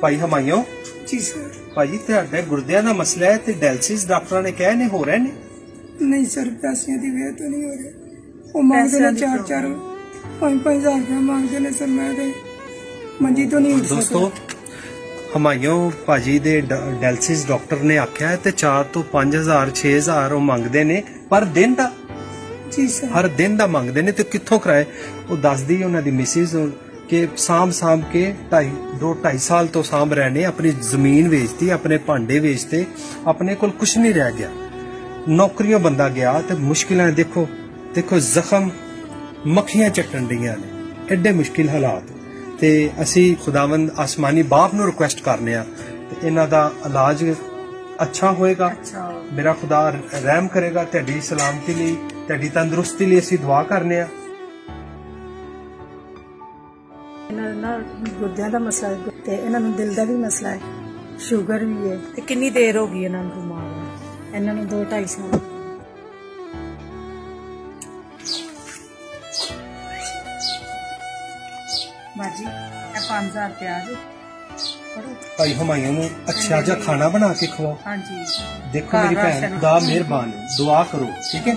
ਭਾਈ ਹਮਾਇਓ जी sir. ਭਾਜੀ ਤੁਹਾਡੇ ਗੁਰਦਿਆਂ ਦਾ ਮਸਲਾ ਹੈ ਤੇ ਡਾਇਲਿਸਿਸ ਡਾਕਟਰਾਂ ਨੇ ਕਿਹਾ ਨੇ ਹੋ ਰਹੇ ਨੇ। नहीं सर, पैसे की वजह तो नहीं हो रहे। वो मांगते ने 4-4 5-5 हजार रुपया मांगते ने सर। मैं मंजी तो नहीं उठ सकता। दोस्तों हमायों भाजी दे डायलिसिस डॉक्टर ने आख्या है ते 4 तो 5,000 6,000 वो मंगते ने पर दिन दा। जी सर। हर दिन दा मंगते ने ते कित्थों कराए। वो दसदी उन्हां दी मिसिस के साम के 2-2.5 साल तो साम रहने अपनी जमीन बेचती, अपने भांडे बेचते, अपने कोल कुछ नहीं रह गया। नौकरियों बंदा गया तो मुश्किलें देखो देखो जख्म मक्खियां चटन दियां ने, एडे मुश्किल हालात ते असी खुदावंद आसमानी बाप नूं रिक्वेस्ट करने आ ते इन्हां दा इलाज अच्छा होएगा। मेरा खुदा रहम करेगा। तुहाडी सलामती लई, तुहाडी तंदुरुस्ती लई असी दुआ करने आ। गुर्दियां दा मसला है ते इन्हां नूं दिल दा भी मसला है, शुगर भी है। ते कितनी देर हो गई इन्हां नूं बीमार होए? इन्हां नूं 2-2.5 साल। बाजी 5,000 रुपया जी भाई हमायूं नूं अच्छा जा खाना बना के खवाओ। हाँ जी। देखो मेरी भैन खुदा मेहरबान दुआ करो, ठीक है।